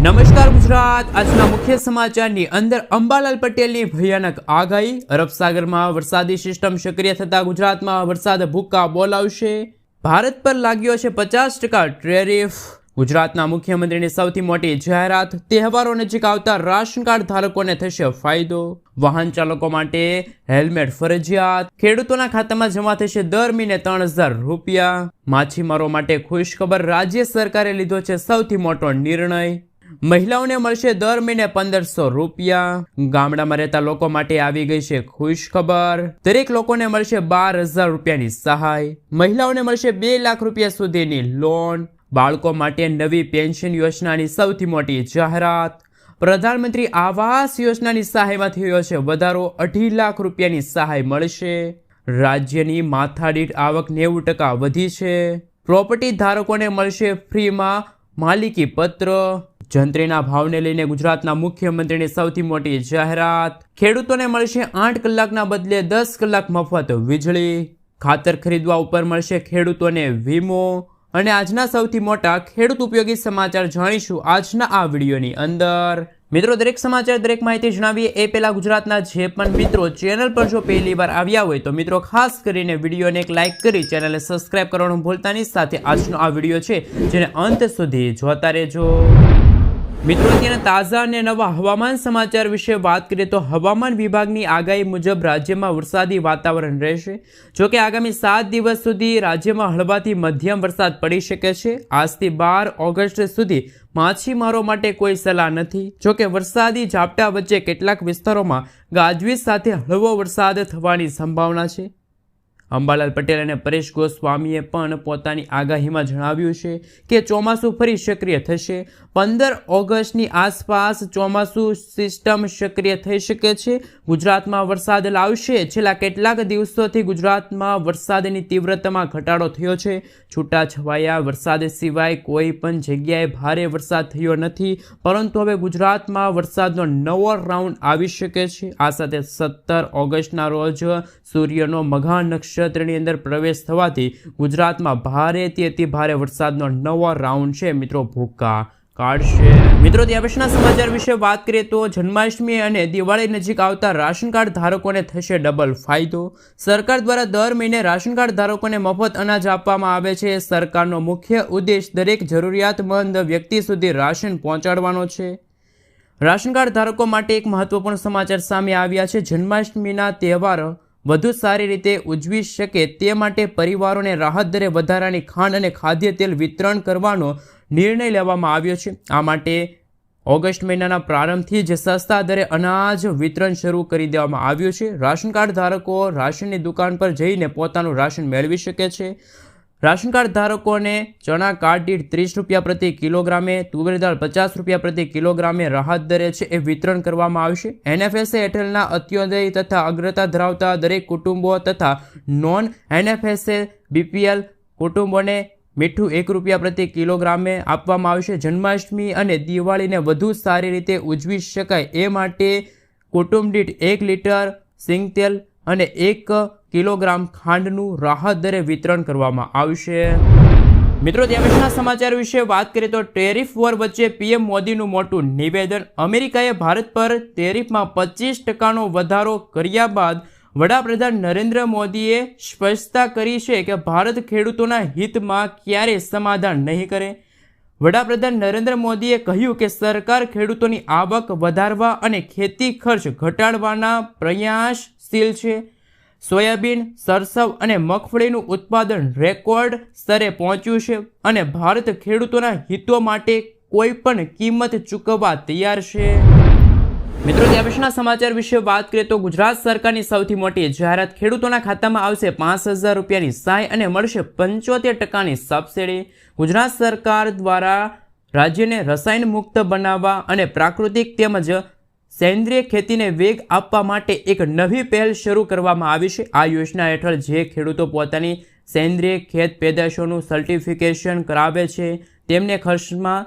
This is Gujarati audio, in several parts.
નમસ્કાર ગુજરાત। આજના મુખ્ય સમાચારની અંદર અંબાલાલ પટેલની ભયાનક આગાહી। અરબ સાગરમાં વરસાદી સિસ્ટમ સક્રિય થતા ગુજરાતમાં વરસાદ ભૂક્કા બોલાવશે। ભારત પર લાગ્યો છે 50% ટેરિફ। ગુજરાતના મુખ્યમંત્રીની સૌથી મોટી જાહેરાત। તહેવારો નજીક આવતા રાશન કાર્ડ ધારકોને થશે ફાયદો। વાહન ચાલકો માટે હેલ્મેટ ફરજિયાત। ખેડૂતોના ખાતામાં જમા થશે દર મહિને 3000 રૂપિયા। માછીમારો માટે ખુશખબર, રાજ્ય સરકારે લીધો છે સૌથી મોટો નિર્ણય। મહિલાઓને મળશે દર મહિને 1500 રૂપિયા। ગામડામાં રહેતા લોકો માટે આવી ગઈ છે ખુશખબર। દરેક લોકોને મળશે 12000 રૂપિયાની સહાય। મહિલાઓને મળશે 2 લાખ રૂપિયા સુધીની લોન। બાળકો માટે નવી પેન્શન યોજનાની સૌથી મોટી જાહેરાત। પ્રધાનમંત્રી આવાસ યોજનાની સહાયમાં થયો છે વધારો, 2.5 લાખ રૂપિયાની સહાય મળશે। રાજ્યની માથાદીઠ આવક 90% વધી છે। પ્રોપર્ટી ધારકોને મળશે ફ્રીમાં માલિકી પત્ર। જંત્રીના ભાવને લઈને ગુજરાતના મુખ્યમંત્રીની સૌથી મોટી જાહેરાત। ખેડૂતોને મળશે 8 કલાકના બદલે 10 કલાક મફત વીજળી। ખાતર ખરીદવા ઉપર મળશે ખેડૂતોને વીમો। અને આજના સૌથી મોટા ખેડૂત ઉપયોગી સમાચાર જાણીશું આજના આ વિડીયોની અંદર। મિત્રો, દરેક સમાચાર, દરેક માહિતી જણાવીએ એ પહેલા ગુજરાતના જે પણ મિત્રો ચેનલ પર જો પહેલી વાર આવ્યા હોય તો મિત્રો ખાસ કરીને વિડીયોને એક લાઇક કરી ચેનલને સબસ્ક્રાઇબ કરવાનું ભૂલતા નહીં। સાથે આજનો આ વિડીયો છે જેને અંત સુધી જોતા રહેજો। મિત્રો, અત્યારના તાજા અને નવા હવામાન સમાચાર વિશે વાત કરીએ તો હવામાન વિભાગની આગાહી મુજબ રાજ્યમાં વરસાદી વાતાવરણ રહેશે। જોકે આગામી 7 દિવસ સુધી રાજ્યમાં હળવાથી મધ્યમ વરસાદ પડી શકે છે। આજથી 12 ઓગસ્ટ સુધી માછીમારો માટે કોઈ સલાહ નથી। જોકે વરસાદી ઝાપટા વચ્ચે કેટલાક વિસ્તારોમાં ગાજવીજ સાથે હળવો વરસાદ થવાની સંભાવના છે। અંબાલાલ પટેલ અને પરેશ ગોસ્વામીએ પણ પોતાની આગાહીમાં જણાવ્યું છે કે ચોમાસું ફરી સક્રિય થશે। 15 ઓગસ્ટની આસપાસ ચોમાસું સિસ્ટમ સક્રિય થઈ શકે છે, ગુજરાતમાં વરસાદ લાવશે। છેલ્લા કેટલાક દિવસોથી ગુજરાતમાં વરસાદની તીવ્રતામાં ઘટાડો થયો છે। છૂટાછવાયા વરસાદ સિવાય કોઈ પણ જગ્યાએ ભારે વરસાદ થયો નથી, પરંતુ હવે ગુજરાતમાં વરસાદનો નવો રાઉન્ડ આવી શકે છે। આ સાથે 17 ઓગસ્ટના રોજ સૂર્યનો મઘા નક્ષત્રની અંદર પ્રવેશ થવાથી ગુજરાતમાં ભારેથી અતિ ભારે વરસાદનો નવો રાઉન્ડ છે મિત્રો ભૂક્કા કાઢશે। મિત્રો, ત્યાં પછીના સમાચાર વિશે વાત કરીએ તો જન્માષ્ટમી અને દિવાળી નજીક આવતા રાશન કાર્ડ ધારકોને થશે ડબલ ફાયદો। સરકાર દ્વારા દર મહિને રાશન કાર્ડ ધારકોને મફત અનાજ આપવામાં આવે છે। સરકારનો મુખ્ય ઉદ્દેશ દરેક જરૂરિયાતમંદ વ્યક્તિ સુધી રાશન પહોંચાડવાનો છે। રાશન કાર્ડ ધારકો માટે એક મહત્વપૂર્ણ સમાચાર સામે આવ્યા છે। જન્માષ્ટમીના તહેવાર વધુ સારી રીતે ઉજવી શકે તે માટે પરિવારોને રાહત દરે વધારાની ખાંડ અને ખાદ્ય તેલ વિતરણ કરવાનો નિર્ણય લેવામાં આવ્યો છે। આ માટે ઓગસ્ટ મહિનાના પ્રારંભથી જ સસ્તા દરે અનાજ વિતરણ શરૂ કરી દેવામાં આવ્યું છે। રાશન કાર્ડ ધારકો રાશનની દુકાન પર જઈને પોતાનું રાશન મેળવી શકે છે। રાશન કાર્ડ ધારકોને ચણા કાર્ડ દીઠ 30 રૂપિયા પ્રતિ કિલોગ્રામે, તુવેર દાળ 50 રૂપિયા પ્રતિ કિલોગ્રામે રાહત દરે છે એ વિતરણ કરવામાં આવશે। NFSA હેઠળના અત્યોદય તથા અગ્રતા ધરાવતા દરેક કુટુંબો તથા નોન NFSA BPL કુટુંબોને મીઠું 1 રૂપિયા પ્રતિ કિલોગ્રામે આપવામાં આવશે। જન્માષ્ટમી અને દિવાળીને વધુ સારી રીતે ઉજવી શકાય એ માટે કુટુંબ દીઠ 1 લીટર સિંગતેલ અને 1 કિલોગ્રામ ખાંડનું રાહત દરે વિતરણ કરવામાં આવશે। મિત્રો, ત્યાં પછીના સમાચાર વિશે વાત કરીએ તો ટેરિફ વોર વચ્ચે PM મોદીનું મોટું નિવેદન। અમેરિકાએ ભારત પર ટેરિફમાં 25%નો વધારો કર્યા બાદ વડાપ્રધાન નરેન્દ્ર મોદીએ સ્પષ્ટતા કરી છે કે ભારત ખેડૂતોના હિતમાં ક્યારેય સમાધાન નહીં કરે। વડાપ્રધાન નરેન્દ્ર મોદીએ કહ્યું કે સરકાર ખેડૂતોની આવક વધારવા અને ખેતી ખર્ચ ઘટાડવાના પ્રયાસશીલ છે। સોયાબીન, સરસવ અને મગફળીનું ઉત્પાદન રેકોર્ડ સ્તરે પહોંચ્યું છે અને ભારત ખેડૂતોના હિતો માટે કોઈ પણ કિંમત ચૂકવવા તૈયાર છે। મિત્રો, ત્યાં પછીના સમાચાર વિશે વાત કરીએ તો ગુજરાત સરકારની સૌથી મોટી જાહેરાત। ખેડૂતોના ખાતામાં આવશે 5000 રૂપિયાની સહાય અને મળશે 75%ની સબસિડી। ગુજરાત સરકાર દ્વારા રાજ્યને રસાયણ મુક્ત બનાવવા અને પ્રાકૃતિક તેમજ સેન્દ્રિય ખેતીને વેગ આપવા માટે એક નવી પહેલ શરૂ કરવામાં આવી છે। આ યોજના હેઠળ જે ખેડૂતો પોતાની સેન્દ્રિય ખેત પેદાશોનું સર્ટિફિકેશન કરાવે છે તેમને ખર્ચમાં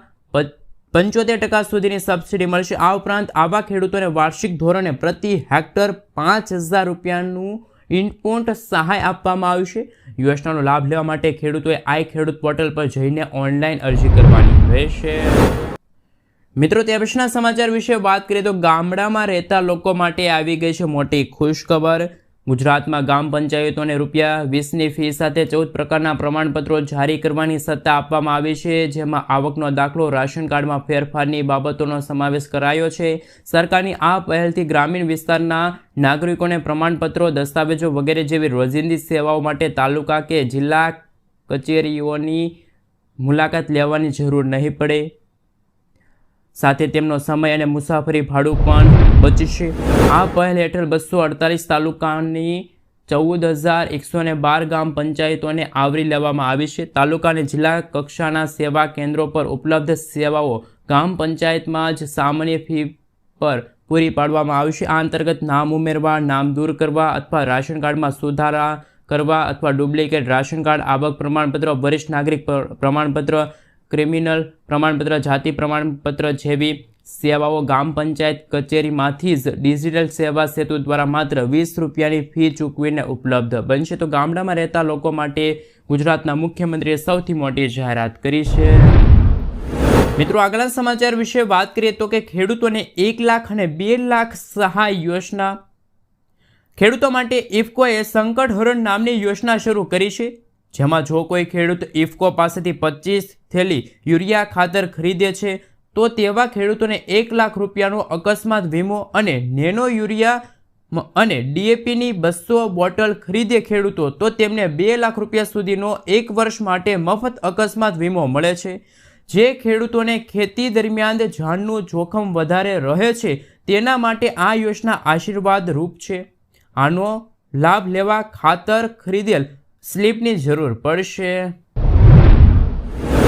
75% સુધીની સબસિડી મળશે। આ ઉપરાંત આવા ખેડૂતોને વાર્ષિક ધોરણે પ્રતિ હેક્ટર 5000 રૂપિયાનું ઇનપુટ સહાય આપવામાં આવશે। યોજનાનો લાભ લેવા માટે ખેડૂતોએ આઈ ખેડૂત પોર્ટલ પર જઈને ઓનલાઈન અરજી કરવાની રહેશે। મિત્રો, ત્યાર પછીના સમાચાર વિશે વાત કરીએ તો ગામડામાં રહેતા લોકો માટે આવી ગઈ છે મોટી ખુશખબર. ગુજરાતમાં ગામ પંચાયતોને ₹20ની ફી સાથે 14 પ્રકારના પ્રમાણપત્રો જારી કરવાની સત્તા આપવામાં આવી છે, જેમાં આવકનો દાખલો, રાશન કાર્ડમાં ફેરફારની બાબતોનો સમાવેશ કરાયો છે. સરકારની આ પહેલથી ગ્રામીણ વિસ્તારના નાગરિકોને પ્રમાણપત્રો, દસ્તાવેજો વગેરે જેવી રોજિંદી સેવાઓ માટે તાલુકા કે જિલ્લા કચેરીઓની મુલાકાત લેવાની જરૂર નહીં પડે. સાથે તેમનો સમય અને મુસાફરી ભાડું પણ બચશે. આ પહેલ હેઠળ 248 તાલુકાની 14,112 ગ્રામ પંચાયતોને આવરી લેવામાં આવી છે. તાલુકા અને જિલ્લા કક્ષાના સેવા કેન્દ્રો પર ઉપલબ્ધ સેવાઓ ગ્રામ પંચાયતમાં જ સામાન્ય ફી પર પૂરી પાડવામાં આવશે. આ અંતર્ગત નામ ઉમેરવા, નામ દૂર કરવા અથવા રાશન કાર્ડમાં સુધારા કરવા અથવા ડુપ્લિકેટ રાશન કાર્ડ, આવક પ્રમાણપત્ર, વરિષ્ઠ નાગરિક પ્રમાણપત્ર, ક્રિમિનલ પ્રમાણપત્ર, જાતિ પ્રમાણપત્ર જેવી સેવાઓ ગ્રામ પંચાયત કચેરીમાંથી જ ડિજિટલ સેવા સેતુ દ્વારા માત્ર ₹20ની ફી ચૂકવીને ઉપલબ્ધ બનશે. તો ગામડામાં રહેતા લોકો માટે ગુજરાતના મુખ્યમંત્રીએ સૌથી મોટી જાહેરાત કરી છે. મિત્રો, આગળના સમાચાર વિશે વાત કરીએ તો કે ખેડૂતોને 1 લાખ અને 2 લાખ સહાય યોજના. ખેડૂતો માટે ઇફકોએ સંકટ હરણ નામની યોજના શરૂ કરી છે, જેમાં જો કોઈ ખેડૂત ઇફકો પાસેથી 25 થેલી યુરિયા ખાતર ખરીદે છે તો તેવા ખેડૂતોને ₹1 લાખ અકસ્માત વીમો અને નેનો યુરિયા અને DAPની 200 બોટલ ખરીદે ખેડૂતો તો તેમને ₹2 લાખ સુધીનો 1 વર્ષ માટે મફત અકસ્માત વીમો મળે છે. જે ખેડૂતોને ખેતી દરમિયાન જાનનું જોખમ વધારે રહે છે તેના માટે આ યોજના આશીર્વાદ રૂપ છે. આનો લાભ લેવા ખાતર ખરીદેલ સ્લીપની જરૂર પડશે.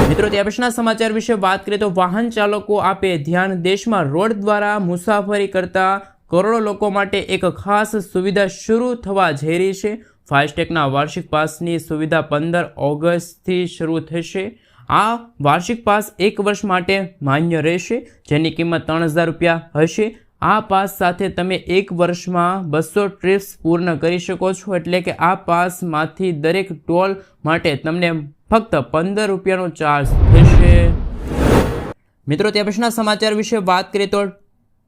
મિત્રો, ત્યાર પછીના સમાચાર વિશે વાત કરીએ તો વાહન ચાલકો આપે ધ્યાન. દેશમાં રોડ દ્વારા મુસાફરી કરતા કરોડો લોકો માટે એક ખાસ સુવિધા શરૂ થવા જઈ રહી છે. ફાસ્ટેગના વાર્ષિક પાસની સુવિધા 15 ઓગસ્ટથી શરૂ થશે. આ વાર્ષિક પાસ 1 વર્ષ માટે માન્ય રહેશે, જેની કિંમત ₹3000 હશે. આ પાસ સાથે તમે 1 વર્ષમાં 200 ટ્રીપ્સ પૂર્ણ કરી શકો છો. એટલે કે આ પાસમાંથી દરેક ટોલ માટે તમને ફક્ત ₹15નો ચાર્જ થશે. મિત્રો, ત્યાર પછીના સમાચાર વિશે વાત કરીએ તો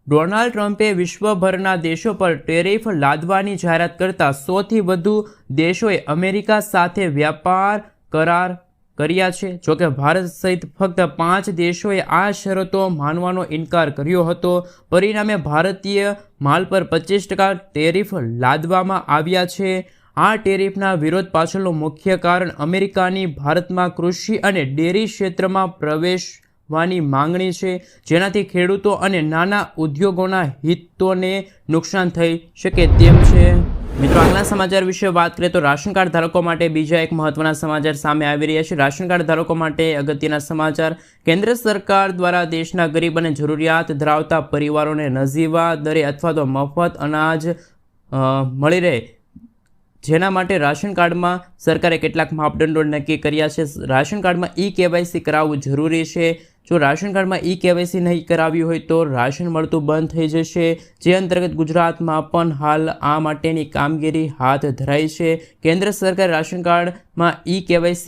ડોનાલ્ડ ટ્રમ્પે વિશ્વભરના દેશો પર ટેરિફ લાદવાની જાહેરાત કરતા સૌથી વધુ દેશોએ અમેરિકા સાથે વ્યાપાર કરાર કર્યા છે. જોકે ભારત સહિત ફક્ત 5 દેશોએ આ શરતો માનવાનો ઇનકાર કર્યો હતો. પરિણામે ભારતીય માલ પર 25% ટેરિફ લાદવામાં આવ્યા છે. આ ટેરિફના વિરોધ પાછળનું મુખ્ય કારણ અમેરિકાની ભારતમાં કૃષિ અને ડેરી ક્ષેત્રમાં પ્રવેશવાની માંગણી છે, જેનાથી ખેડૂતો અને નાના ઉદ્યોગોના હિતોને નુકસાન થઈ શકે તેમ છે. મિત્રો, આગળના સમાચાર વિશે વાત કરીએ તો રાશન કાર્ડ ધારકો માટે બીજા એક મહત્વના સમાચાર સામે આવી રહ્યા છે. રાશન કાર્ડ ધારકો માટે અગત્યના સમાચાર. કેન્દ્ર સરકાર દ્વારા દેશના ગરીબ અને જરૂરિયાત ધરાવતા પરિવારોને નજીવા દરે અથવા તો મફત અનાજ મળી રહે, જેના માટે રાશન કાર્ડમાં સરકારે કેટલાક માપદંડો નક્કી કર્યા છે. રાશન કાર્ડમાં KYC કરાવવું જરૂરી છે. જો રાશન કાર્ડમાં KYC નહીં કરાવ્યું હોય તો રાશન મળતું બંધ થઈ જશે, જે અંતર્ગત ગુજરાતમાં પણ હાલ આ માટેની કામગીરી હાથ ધરાઈ છે. કેન્દ્ર સરકારે રાશન કાર્ડમાં KYC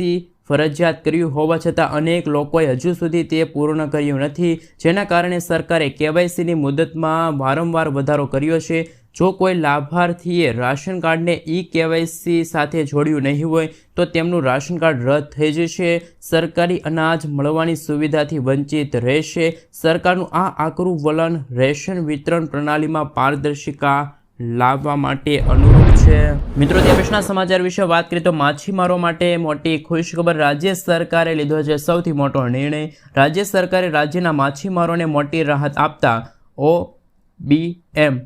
ફરજિયાત કર્યું હોવા છતાં અનેક લોકોએ હજુ સુધી તે પૂર્ણ કર્યું નથી, જેના કારણે સરકારે KYCની મુદતમાં વારંવાર વધારો કર્યો છે. જો કોઈ લાભાર્થીએ રાશન કાર્ડને KYC સાથે જોડ્યું નહીં હોય તો તેમનું રાશન કાર્ડ રદ થઈ જશે. સરકારી અનાજ મળવાની સુવિધાથી વંચિત રહેશે. સરકારનું આ આકરું વલણ રેશન વિતરણ પ્રણાલીમાં પારદર્શિતા લાવવા માટે અનુરૂપ છે. મિત્રો, ત્યાર પછીના સમાચાર વિશે વાત કરીએ તો માછીમારો માટે મોટી ખુશખબર. રાજ્ય સરકારે લીધો છે સૌથી મોટો નિર્ણય. રાજ્ય સરકારે રાજ્યના માછીમારોને મોટી રાહત આપતા OBM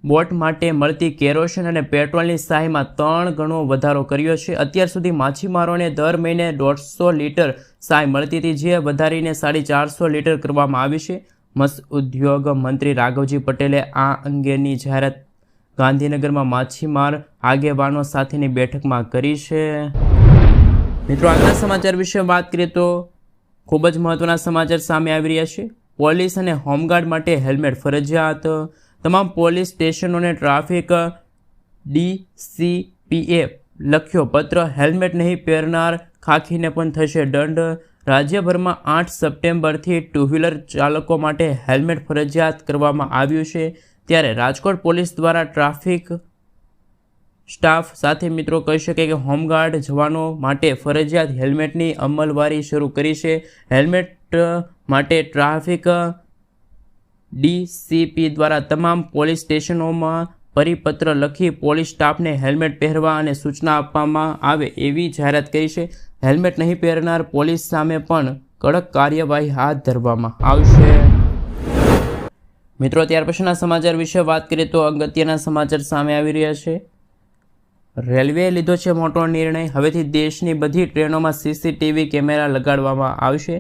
બોટ માટે મળતી કેરોસીન અને પેટ્રોલની સહાયમાં 3 ગણો વધારો કર્યો છે. અત્યાર સુધી માછીમારોને દર મહિને 150 લીટર સહાય મળતી હતી, જે વધારીને 450 લીટર કરવામાં આવી છે. મત્સ્ય ઉદ્યોગ મંત્રી રાઘવજી પટેલે આ અંગેની જાહેરાત ગાંધીનગરમાં માછીમાર આગેવાનો સાથેની બેઠકમાં કરી છે. મિત્રો, આગળના સમાચાર વિશે વાત કરીએ તો ખૂબ જ મહત્વના સમાચાર સામે આવી રહ્યા છે. પોલીસ અને હોમગાર્ડ માટે હેલ્મેટ ફરજિયાત. તમામ પોલીસ સ્ટેશનોને ટ્રાફિક DCPએ લખ્યો પત્ર. હેલ્મેટ નહીં પહેરનાર ખાખીને પણ થશે દંડ. રાજ્યભરમાં 8 સપ્ટેમ્બરથી ટુ વ્હીલર ચાલકો માટે હેલ્મેટ ફરજિયાત કરવામાં આવ્યું છે, ત્યારે રાજકોટ પોલીસ દ્વારા ટ્રાફિક સ્ટાફ સાથે મિત્રો કહી શકે કે હોમગાર્ડ જવાનો માટે ફરજિયાત હેલ્મેટની અમલવારી શરૂ કરી છે. હેલ્મેટ માટે ટ્રાફિક ડીસીપી દ્વારા તમામ પોલીસ સ્ટેશનોમાં પરિપત્ર લખી પોલીસ સ્ટાફને હેલ્મેટ પહેરવા અને સૂચના આપવામાં આવે એવી જાહેરાત કરી છે. હેલ્મેટ નહીં પહેરનાર પોલીસ સામે પણ કડક કાર્યવાહી હાથ ધરવામાં આવશે. મિત્રો ત્યાર પછીના સમાચાર વિશે વાત કરીએ તો અગત્યના સમાચાર સામે આવી રહ્યા છે. રેલવેએ લીધો છે મોટો નિર્ણય. હવેથી દેશની બધી ટ્રેનોમાં સીસીટીવી કેમેરા લગાડવામાં આવશે.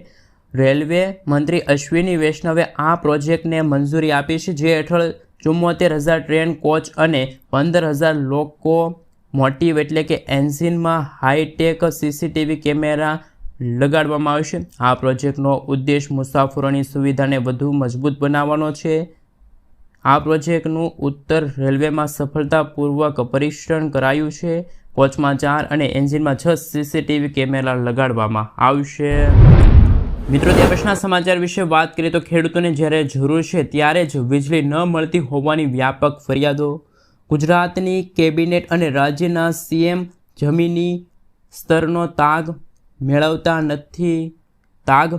રેલવે મંત્રી અશ્વિની વૈષ્ણવે આ પ્રોજેક્ટને મંજૂરી આપી છે, જે હેઠળ 74,000 ટ્રેન કોચ અને 15,000 લોકો મોટિવ એટલે કે એન્જિનમાં હાઈટેક સીસીટીવી કેમેરા લગાડવામાં આવશે. આ પ્રોજેક્ટનો ઉદ્દેશ મુસાફરોની સુવિધાને વધુ મજબૂત બનાવવાનો છે. આ પ્રોજેક્ટનું ઉત્તર રેલવેમાં સફળતાપૂર્વક પરીક્ષણ કરાયું છે. કોચમાં 4 અને એન્જિનમાં 6 સીસીટીવી કેમેરા લગાડવામાં આવશે. મિત્રો ત્યાર પછીના સમાચાર વિશે વાત કરીએ તો ખેડૂતોને જ્યારે જરૂર છે ત્યારે જ વીજળી ન મળતી હોવાની વ્યાપક ફરિયાદો. ગુજરાતની કેબિનેટ અને રાજ્યના સીએમ જમીની સ્તરનો તાગ મેળવતા નથી. તાગ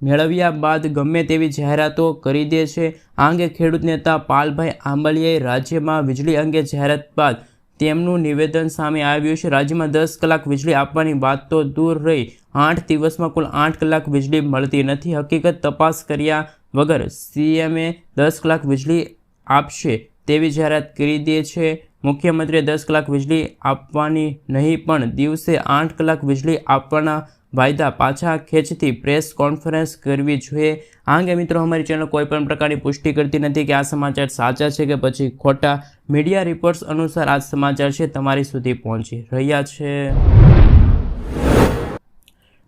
મેળવ્યા બાદ ગમે તેવી જાહેરાતો કરી દે છે. આ અંગે ખેડૂત નેતા પાલભાઈ આંબલિયાએ રાજ્યમાં વીજળી અંગે જાહેરાત બાદ તેમનું નિવેદન સામે આવ્યું છે. રાજ્યમાં 10 કલાક વીજળી આપવાની વાત તો દૂર રહી, 8 દિવસમાં કુલ 8 કલાક વીજળી મળતી નથી. હકીકત તપાસ કર્યા વગર સીએમએ 10 કલાક વીજળી આપશે તેવી જાહેરાત કરી દે છે. મુખ્યમંત્રીએ 10 કલાક વીજળી આપવાની નહીં પણ દિવસે 8 કલાક વીજળી આપવાના વાયદા પાછા ખેંચતી પ્રેસ કોન્ફરન્સ કરવી જોઈએ. આ અંગે મિત્રો અમારી ચેનલ કોઈ પણ પ્રકારની પુષ્ટિ કરતી નથી કે આ સમાચાર સાચા છે કે પછી ખોટા. મીડિયા રિપોર્ટ્સ અનુસાર આ સમાચાર છે તમારી સુધી પહોંચી રહ્યા છે.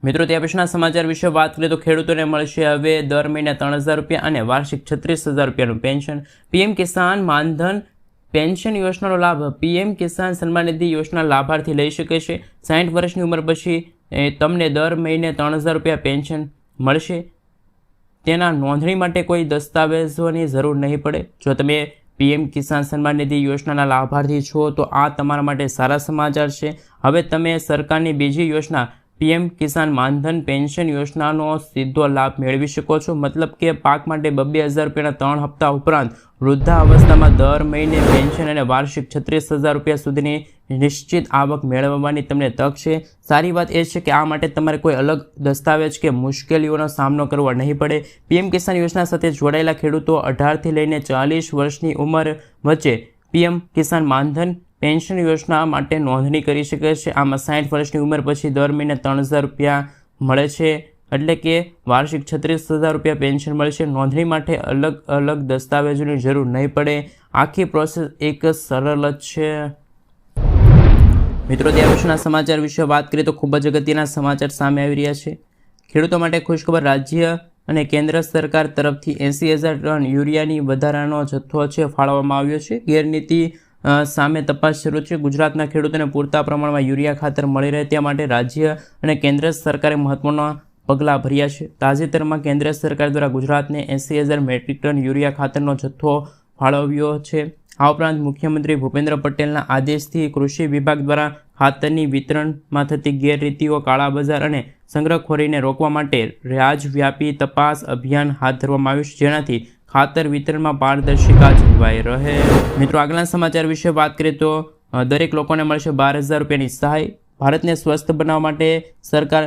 મિત્રો ત્યાર પછીના સમાચાર વિશે વાત કરીએ તો ખેડૂતોને મળશે હવે દર મહિને 3,000 રૂપિયા અને વાર્ષિક 36,000 રૂપિયાનું પેન્શન. પીએમ કિસાન માનધન પેન્શન યોજનાનો લાભ પીએમ કિસાન સન્માન નિધિ યોજના લાભાર્થી લઈ શકે છે. 60 વર્ષની ઉંમર પછી તમને દર મહિને 3,000 રૂપિયા પેન્શન મળશે. તેના નોંધણી માટે કોઈ દસ્તાવેજોની જરૂર નહીં પડે. જો તમે પીએમ કિસાન સન્માન નિધિ યોજનાના લાભાર્થી છો તો આ તમારા માટે સારા સમાચાર છે. હવે તમે સરકારની બીજી યોજના પીએમ કિસાન માનધન પેન્શન યોજનાનો સીધો લાભ મેળવી શકો છો. મતલબ કે પાક માટે 2,000 રૂપિયાના 3 હપ્તા ઉપરાંત વૃદ્ધાવસ્થામાં દર મહિને પેન્શન અને વાર્ષિક 36,000 રૂપિયા સુધીની નિશ્ચિત આવક મેળવવાની તમને તક છે. સારી વાત એ છે કે આ માટે તમારે કોઈ અલગ દસ્તાવેજ કે મુશ્કેલીઓનો સામનો કરવો નહીં પડે. પીએમ કિસાન યોજના સાથે જોડાયેલા ખેડૂતો 18થી લઈને 40 વર્ષની ઉંમર વચ્ચે પીએમ કિસાન માનધન પેન્શન યોજના માટે નોંધણી કરી શકે છે. આમાં 60 વર્ષની ઉંમર પછી દર મહિને 3,000 રૂપિયા મળે છે, એટલે કે વાર્ષિક 36,000 રૂપિયા પેન્શન મળશે. નોંધણી માટે અલગ અલગ દસ્તાવેજોની જરૂર નહીં પડે. આખી પ્રોસેસ એક સરળ જ છે. મિત્રો ત્યાર પછીના સમાચાર વિશે વાત કરીએ તો ખૂબ જ અગત્યના સમાચાર સામે આવી રહ્યા છે. ખેડૂતો માટે ખુશખબર. રાજ્ય અને કેન્દ્ર સરકાર તરફથી 80,000 ટન યુરિયાની વધારાનો જથ્થો છે ફાળવવામાં આવ્યો છે. ગેરનીતિ સામે તપાસ શરૂ છે. ગુજરાતના ખેડૂતોને પૂરતા પ્રમાણમાં યુરિયા ખાતર મળી રહે તે માટે રાજ્ય અને કેન્દ્ર સરકારે મહત્વના પગલાં ભર્યા છે. તાજેતરમાં કેન્દ્ર સરકાર દ્વારા ગુજરાતને 80,000 મેટ્રિક ટન યુરિયા ખાતરનો જથ્થો ફાળવ્યો છે. આ ઉપરાંત મુખ્યમંત્રી ભૂપેન્દ્ર પટેલના આદેશથી કૃષિ વિભાગ દ્વારા ખાતરની વિતરણમાં થતી ગેરરીતિઓ, કાળાબજાર અને સંગ્રહખોરીને રોકવા માટે રાજવ્યાપી તપાસ અભિયાન હાથ ધરવામાં આવ્યું છે, જેનાથી ખાતર વિતરણમાં પારદર્શિતા જળવાઈ રહે. મિત્રો આગળના સમાચાર વિશે વાત કરીએ તો દરેક લોકોને મળશે 12,000 રૂપિયાની સહાય. ભારતને સ્વસ્થ બનાવવા માટે સરકાર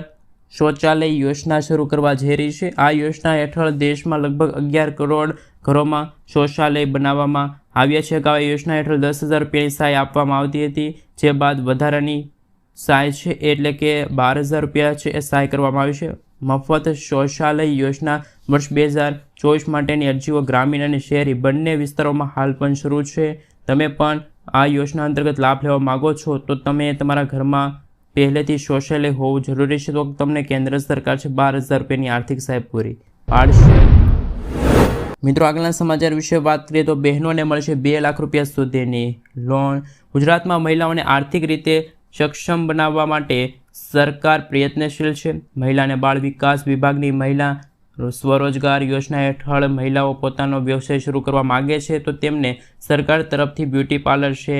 શૌચાલય યોજના શરૂ કરવા જઈ રહી છે. આ યોજના હેઠળ દેશમાં લગભગ 11 કરોડ ઘરોમાં શૌચાલય બનાવવામાં આવ્યા છે. અગાઉ આ યોજના હેઠળ 10,000 રૂપિયાની સહાય આપવામાં આવતી હતી, જે બાદ વધારાની સહાય છે એટલે કે 12,000 રૂપિયા છે એ સહાય કરવામાં આવી છે. મફત શૌચાલય યોજના વર્ષ 2024 માટેની અરજીઓ ગ્રામીણ અને શહેરી બંને વિસ્તારોમાં હાલ પણ શરૂ છે. તમે પણ આ યોજના અંતર્ગત લાભ લેવા માગો છો તો તમે તમારા ઘરમાં પહેલેથી શૌચાલય હોવું જરૂરી છે, તો તમને કેન્દ્ર સરકાર છે 12,000 રૂપિયાની આર્થિક સહાય પૂરી પાડશે. મિત્રો આગળના સમાચાર વિશે વાત કરીએ તો બહેનોને મળશે 2 લાખ રૂપિયા સુધીની લોન. ગુજરાતમાં મહિલાઓને આર્થિક રીતે સક્ષમ બનાવવા માટે સરકાર પ્રયત્નશીલ છે. મહિલા અને બાળ વિકાસ વિભાગની મહિલા સ્વરોજગાર યોજના હેઠળ મહિલાઓ પોતાનો વ્યવસાય શરૂ કરવા માગે છે તો તેમને સરકાર તરફથી બ્યુટી પાર્લર છે,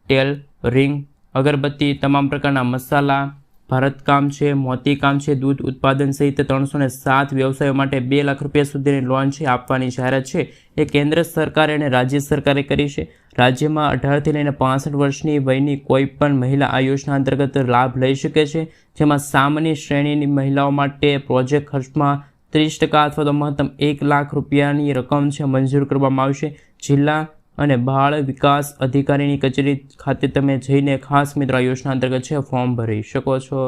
ટેલરિંગ, અગરબત્તી, તમામ પ્રકારના મસાલા, ભરતકામ છે, મોતીકામ છે, દૂધ ઉત્પાદન સહિત 307 વ્યવસાયો માટે 2 લાખ રૂપિયા સુધીની લોન છે આપવાની જાહેરાત છે એ કેન્દ્ર સરકારે અને રાજ્ય સરકારે કરી છે. રાજ્યમાં 18 થી લઈને 65 વર્ષની વયની કોઈ પણ મહિલા આ યોજના અંતર્ગત લાભ લઈ શકે છે, જેમાં સામાન્ય શ્રેણીની મહિલાઓ માટે પ્રોજેક્ટ ખર્ચમાં 30% અથવા તો મહત્તમ 1 લાખ રૂપિયાની રકમ છે મંજૂર કરવામાં આવશે. જિલ્લા અને બાળ વિકાસ અધિકારીની કચેરી ખાતે તમે જઈને ખાસ મિત્રો આ યોજના અંતર્ગત છે ફોર્મ ભરી શકો છો.